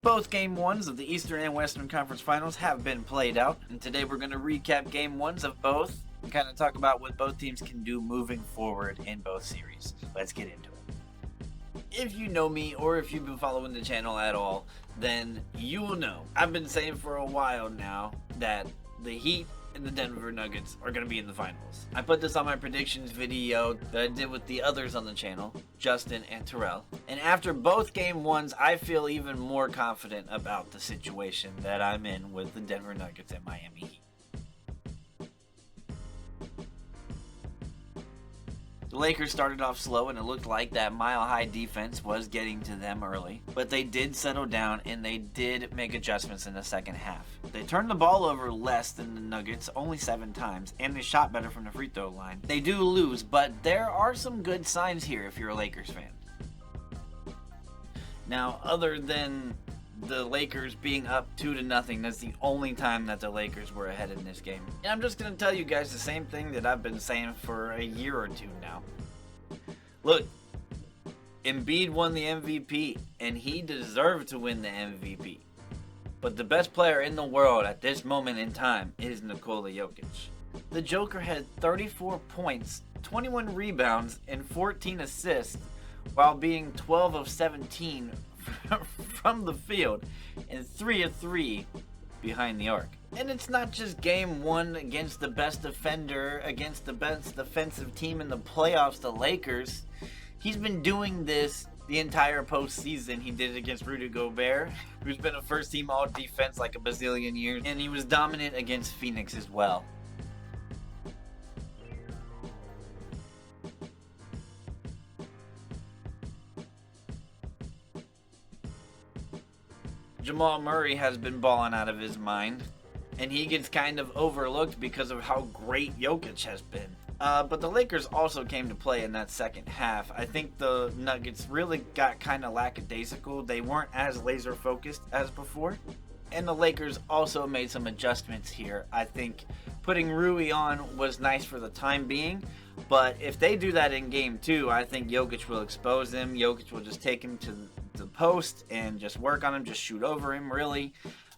Both Game 1s of the Eastern and Western Conference Finals have been played out, and today we're going to recap Game 1s of both and kind of talk about what both teams can do moving forward in both series. Let's get into it. If you know me or if you've been following the channel at all, then you will know I've been saying for a while now that the Heat and the Denver Nuggets are going to be in the finals. I put this on my predictions video that I did with the others on the channel, Justin and Terrell. And after both Game 1s, I feel even more confident about the situation that I'm in with the Denver Nuggets and Miami Heat. The Lakers started off slow and it looked like that mile-high defense was getting to them early, but they did settle down and they did make adjustments in the second half. They turned the ball over less than the Nuggets, only 7 times, and they shot better from the free throw line. They do lose, but there are some good signs here if you're a Lakers fan. Now, other than the Lakers being up 2-0, that's the only time that the Lakers were ahead in this game. And I'm just going to tell you guys the same thing that I've been saying for a year or two now. Look, Embiid won the MVP, and he deserved to win the MVP. But the best player in the world at this moment in time is Nikola Jokic. The Joker had 34 points, 21 rebounds, and 14 assists, while being 12 of 17 from the field and 3 of 3 behind the arc. And it's not just game 1 against the best defender, against the best defensive team in the playoffs, the Lakers. He's been doing this the entire postseason. He did it against Rudy Gobert, who's been a first team all defense like a bazillion years, and he was dominant against Phoenix as well. Jamal Murray has been balling out of his mind, and he gets kind of overlooked because of how great Jokic has been. But the Lakers also came to play in that second half. I think the Nuggets really got kind of lackadaisical. They weren't as laser focused as before. And the Lakers also made some adjustments here. I think putting Rui on was nice for the time being, but if they do that in game 2, I think Jokic will expose him. Jokic will just take him to the post and just work on him, just shoot over him really,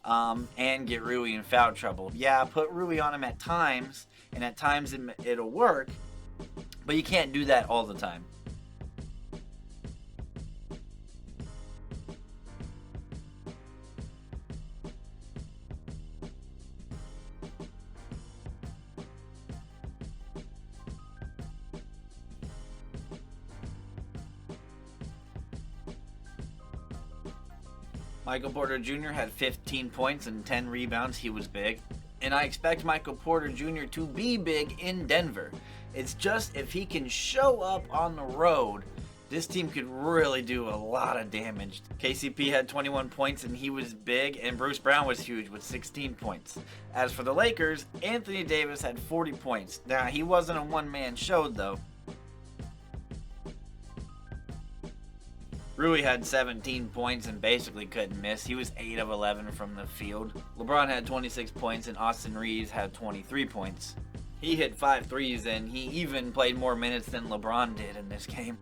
and get Rui in foul trouble. Yeah, put Rui on him at times, and at times it'll work, but you can't do that all the time. Michael Porter Jr. had 15 points and 10 rebounds. He was big. And I expect Michael Porter Jr. to be big in Denver. It's just if he can show up on the road, this team could really do a lot of damage. KCP had 21 points and he was big, and Bruce Brown was huge with 16 points. As for the Lakers, Anthony Davis had 40 points. Now, he wasn't a one-man show though. Rui had 17 points and basically couldn't miss. He was 8 of 11 from the field. LeBron had 26 points and Austin Reeves had 23 points. He hit 5 threes and he even played more minutes than LeBron did in this game.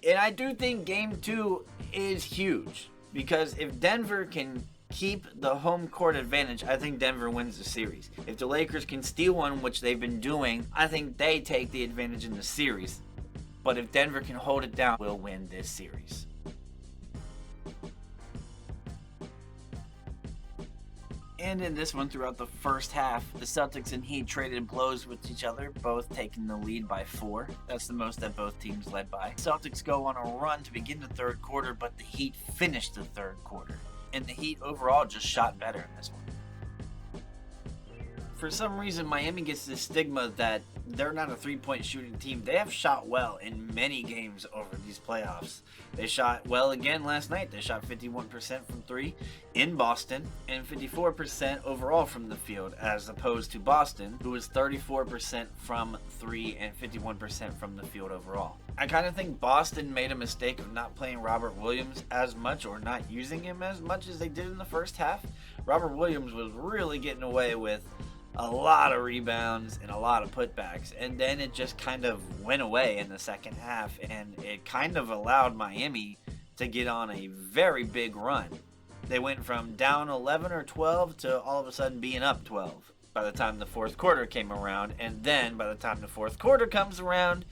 And I do think game 2 is huge, because if Denver can keep the home court advantage, I think Denver wins the series. If the Lakers can steal one, which they've been doing, I think they take the advantage in the series. But if Denver can hold it down, we'll win this series. And in this one, throughout the first half, the Celtics and Heat traded blows with each other, both taking the lead by 4. That's the most that both teams led by. Celtics go on a run to begin the third quarter, but the Heat finished the third quarter. And the Heat overall just shot better in this one. For some reason, Miami gets this stigma that they're not a three-point shooting team. They have shot well in many games over these playoffs. They shot well again last night. They shot 51% from 3 in Boston and 54% overall from the field, as opposed to Boston, who was 34% from 3 and 51% from the field overall. I kind of think Boston made a mistake of not playing Robert Williams as much, or not using him as much as they did in the first half. Robert Williams was really getting away with a lot of rebounds and a lot of putbacks, and then it just kind of went away in the second half, and it kind of allowed Miami to get on a very big run. They went from down 11 or 12 to all of a sudden being up 12 by the time the fourth quarter came around, and then by the time the fourth quarter comes around,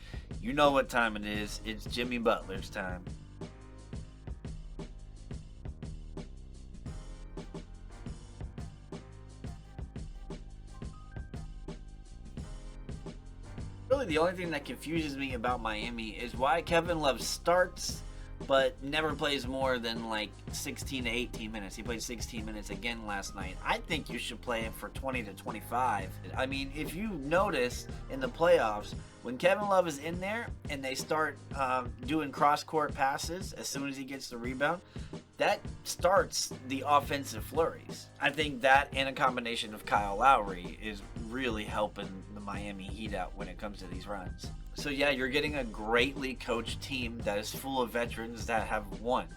you know what time it is. It's Jimmy Butler's time. Really, the only thing that confuses me about Miami is why Kevin Love starts but never plays more than like 16 to 18 minutes. He played 16 minutes again last night. I think you should play him for 20 to 25. I mean, if you notice in the playoffs, when Kevin Love is in there and they start doing cross-court passes as soon as he gets the rebound, that starts the offensive flurries. I think that and a combination of Kyle Lowry is really helping the Miami Heat out when it comes to these runs. So yeah, you're getting a greatly coached team that is full of veterans that have won.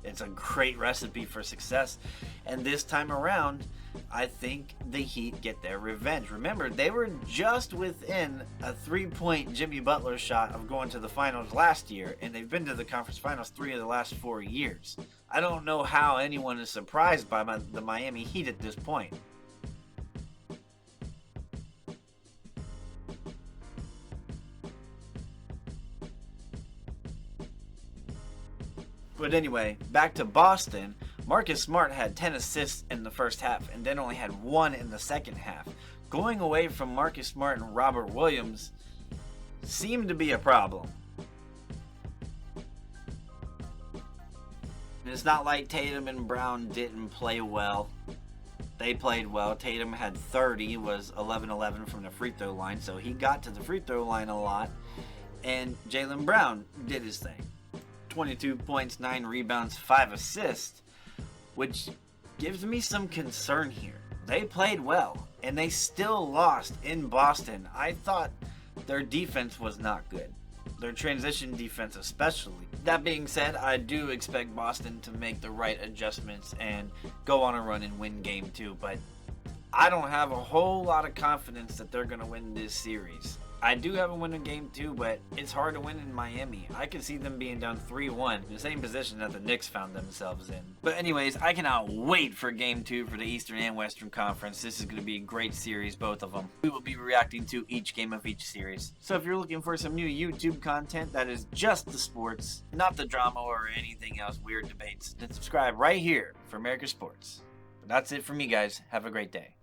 It's a great recipe for success. And this time around, I think the Heat get their revenge. Remember, they were just within a 3-point Jimmy Butler shot of going to the finals last year, and they've been to the conference finals 3 of the last 4 years. I don't know how anyone is surprised by the Miami Heat at this point. But anyway, back to Boston. Marcus Smart had 10 assists in the first half and then only had 1 in the second half. Going away from Marcus Smart and Robert Williams seemed to be a problem. And it's not like Tatum and Brown didn't play well. They played well. Tatum had 30, was 11-11 from the free throw line, so he got to the free throw line a lot. And Jaylen Brown did his thing. 22 points, 9 rebounds, 5 assists, which gives me some concern here. They played well, and they still lost in Boston. I thought their defense was not good. Their transition defense especially. That being said, I do expect Boston to make the right adjustments and go on a run and win game 2, but I don't have a whole lot of confidence that they're going to win this series. I do have a win in game 2, but it's hard to win in Miami. I could see them being down 3-1, the same position that the Knicks found themselves in. But anyways, I cannot wait for game 2 for the Eastern and Western Conference. This is going to be a great series, both of them. We will be reacting to each game of each series. So if you're looking for some new YouTube content that is just the sports, not the drama or anything else, weird debates, then subscribe right here for America's Sports. But that's it for me, guys. Have a great day.